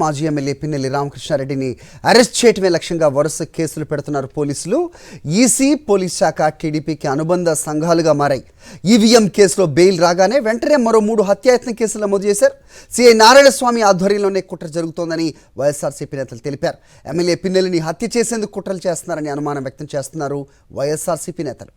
మాజీ MLA Pinnelli రామకృష్ణారెడ్డిని arrest చేయటమే లక్ష్యంగా వరుస కేసులు పెడుతున్నారు పోలీసులు. ఈసీ, పోలీస్ శాఖ టీడీపీకి అనుబంధ సంఘాలుగా మారాయి. ఈవీఎం కేసులో బెయిల్ రాగానే వెంటనే మరో 3 హత్యాయత్న కేసులు నమోదు చేశారు. సీఐ నారాయణస్వామి ఆధ్వర్యంలోనే కుట్ర జరుగుతోందని వైఎస్ఆర్సీపీ నేతలు తెలిపారు. ఎమ్మెల్యే పిన్నెల్లిని హత్య చేసేందుకు కుట్రలు చేస్తున్నారని అనుమానం వ్యక్తం చేస్తున్నారు వైఎస్ఆర్సీపీ నేతలు.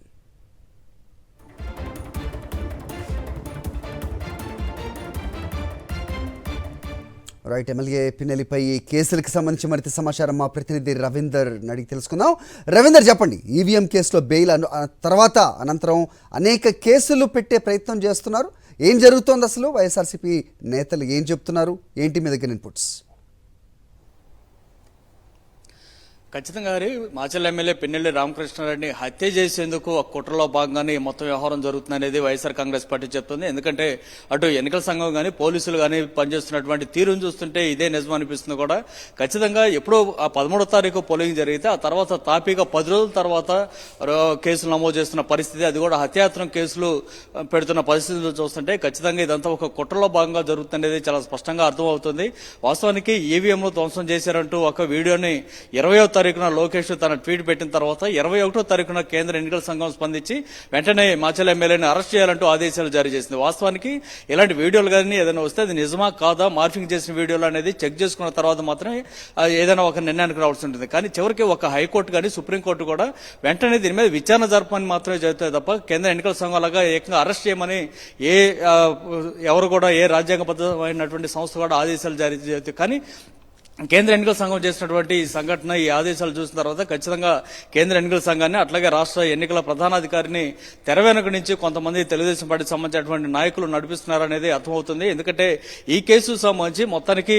రైట్, ఎమ్మెల్యే పిన్నెల్లిపై కేసులకు సంబంధించి మరింత సమాచారం మా ప్రతినిధి రవీందర్ అడిగి తెలుసుకుందాం. రవీందర్, చెప్పండి, ఈవీఎం కేసులో బెయిల్ అనంతరం అనేక కేసులు పెట్టే ప్రయత్నం చేస్తున్నారు. ఏం జరుగుతోంది అసలు? వైఎస్ఆర్సీపీ నేతలు ఏం చెప్తున్నారు? ఏంటి మీ దగ్గర ఇన్పుట్స్? ఖచ్చితంగా మాచర్ల ఎమ్మెల్యే పిన్నెల్లి రామకృష్ణారెడ్డిని హత్య చేసేందుకు ఒక కుట్రలో భాగంగానే మొత్తం వ్యవహారం జరుగుతుందనేది వైఎస్ఆర్ కాంగ్రెస్ పార్టీ చెప్తుంది. ఎందుకంటే అటు ఎన్నికల సంఘం కానీ పోలీసులు కానీ పనిచేస్తున్నటువంటి తీరును చూస్తుంటే ఇదే నిజం అనిపిస్తుంది కూడా. ఖచ్చితంగా ఎప్పుడో ఆ 13వ తారీఖు పోలింగ్ జరిగితే ఆ తర్వాత తాపీగా 10 రోజుల తర్వాత కేసులు నమోదు చేస్తున్న పరిస్థితి, అది కూడా హత్యాయత్నం కేసులు పెడుతున్న పరిస్థితులు చూస్తుంటే ఖచ్చితంగా ఇదంతా ఒక కుట్రలో భాగంగా జరుగుతుందనేది చాలా స్పష్టంగా అర్థమవుతుంది. వాస్తవానికి ఈవీఎంలు ధ్వంసం చేశారంటూ ఒక వీడియోని 20వ తారీఖున లోకేష్ తన ట్వీట్ పెట్టిన తర్వాత 21వ తారీఖున కేంద్ర ఎన్నికల సంఘం స్పందించి వెంటనే మాచర్ల ఎమ్మెల్యేని అరెస్ట్ చేయాలంటూ ఆదేశాలు జారీ చేసింది. వాస్తవానికి ఇలాంటి వీడియోలు కానీ ఏదైనా వస్తే అది నిజమా కాదా, మార్ఫింగ్ చేసిన వీడియోలు అనేది చెక్ చేసుకున్న తర్వాత మాత్రమే ఏదైనా ఒక నిర్ణయానికి రావాల్సి ఉంటుంది. కానీ చివరికి ఒక హైకోర్టు కానీ సుప్రీంకోర్టు కూడా వెంటనే దీని మీద విచారణ జరపని మాత్రమే జరుగుతాయి తప్ప కేంద్ర ఎన్నికల సంఘం లాగా ఏకంగా అరెస్ట్ చేయమని ఎవరు కూడా ఏ రాజ్యాంగబద్ధమైనటువంటి సంస్థ కూడా ఆదేశాలు జారీ చేస్తాయి. కానీ కేంద్ర ఎన్నికల సంఘం చేసినటువంటి ఈ సంఘటన, ఈ ఆదేశాలు చూసిన తర్వాత ఖచ్చితంగా కేంద్ర ఎన్నికల సంఘాన్ని అట్లాగే రాష్ట్ర ఎన్నికల ప్రధానాధికారిని తెర వెనుక నుంచి కొంతమంది తెలుగుదేశం పార్టీకి సంబంధించినటువంటి నాయకులు నడిపిస్తున్నారనేది అర్థమవుతుంది. ఎందుకంటే ఈ కేసు సంబంధించి మొత్తానికి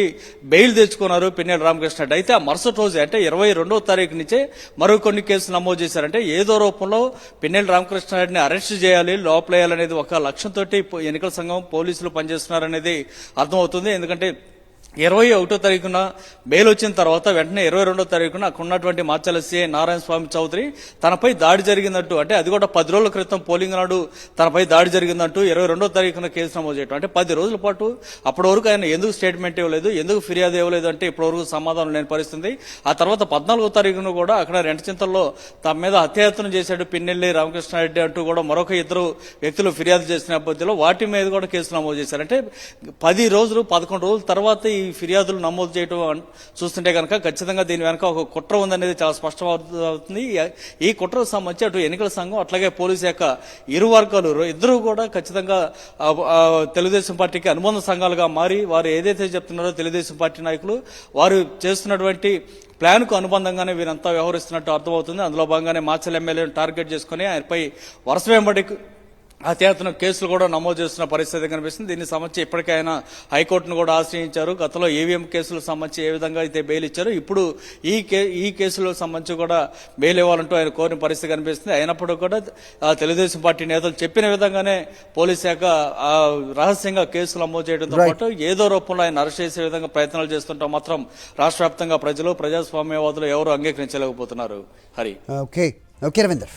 బెయిల్ తెచ్చుకున్నారు పిన్నెల్లి రామకృష్ణారెడ్డి. అయితే ఆ మరుసటి రోజు అంటే 22వ తారీఖు నుంచే మరో కొన్ని కేసులు నమోదు చేశారంటే ఏదో రూపంలో పిన్నెల్లి రామకృష్ణారెడ్డిని అరెస్ట్ చేయాలి, లోపలేయాలనేది ఒక లక్ష్యంతో ఎన్నికల సంఘం పోలీసులు పనిచేస్తున్నారనేది అర్థమవుతుంది. ఎందుకంటే 21వ తారీఖున బెయిల్ వచ్చిన తర్వాత వెంటనే 22వ తారీఖున అక్కడ ఉన్నటువంటి మాచర్ల సీఐ నారాయణస్వామి చౌదరి తనపై దాడి జరిగిందంటూ, అంటే అది కూడా 10 రోజుల క్రితం పోలింగ్ నాడు తనపై దాడి జరిగిందంటూ 22వ తారీఖున కేసు నమోదు చేయడం. అంటే 10 రోజుల పాటు అప్పటి వరకు ఆయన ఎందుకు స్టేట్మెంట్ ఇవ్వలేదు, ఎందుకు ఫిర్యాదు ఇవ్వలేదు అంటే ఇప్పటి వరకు సమాధానం లేని పరిస్థితి. ఆ తర్వాత 14వ తారీఖున కూడా అక్కడ రెంటచింతల్లో తమ మీద హత్యాయత్నం చేశాడు పిన్నెల్లి రామకృష్ణారెడ్డి అంటూ కూడా మరొక 2 వ్యక్తులు ఫిర్యాదు చేసిన నేపథ్యంలో వాటి మీద కూడా కేసు నమోదు చేశారు. అంటే 10 రోజులు 11 రోజుల తర్వాత ఈ ఫిర్యాదులు నమోదు చేయడం చూస్తుంటే కనుక ఖచ్చితంగా దీని వెనక ఒక కుట్ర ఉందనేది చాలా స్పష్టమవుతుంది. ఈ కుట్రకు సంబంధించి అటు ఎన్నికల సంఘం అట్లాగే పోలీసు శాఖ ఇరు వర్గాలు ఇద్దరూ కూడా ఖచ్చితంగా తెలుగుదేశం పార్టీకి అనుబంధ సంఘాలుగా మారి వారు ఏదైతే చెప్తున్నారో తెలుగుదేశం పార్టీ నాయకులు వారు చేస్తున్నటువంటి ప్లాన్ కు అనుబంధంగానే వీరంతా వ్యవహరిస్తున్నట్టు అర్థమవుతుంది. అందులో భాగంగానే మాచర్ల ఎమ్మెల్యేను టార్గెట్ చేసుకుని ఆయనపై వరుస వెంబడి హత్యాయత్న కేసులు కూడా నమోదు చేస్తున్న పరిస్థితి కనిపిస్తుంది. దీనికి సంబంధించి ఇప్పటికే ఆయన హైకోర్టును కూడా ఆశ్రయించారు. గతంలో ఈవీఎం కేసులకు సంబంధించి ఏ విధంగా అయితే బెయిల్ ఇచ్చారో ఇప్పుడు ఈ కేసులకు సంబంధించి కూడా బెయిల్ ఇవ్వాలంటూ ఆయన కోరిన పరిస్థితి కనిపిస్తుంది. అయినప్పుడు కూడా తెలుగుదేశం పార్టీ నేతలు చెప్పిన విధంగానే పోలీస్ శాఖ రహస్యంగా కేసులు నమోదు చేయడంతో పాటు ఏదో రూపంలో ఆయన అరెస్ట్ చేసే విధంగా ప్రయత్నాలు చేస్తుంటే మాత్రం రాష్ట్ర వ్యాప్తంగా ప్రజలు, ప్రజాస్వామ్యవాదులు ఎవరు అంగీకరించలేకపోతున్నారు. హరి. ఓకే రవీందర్.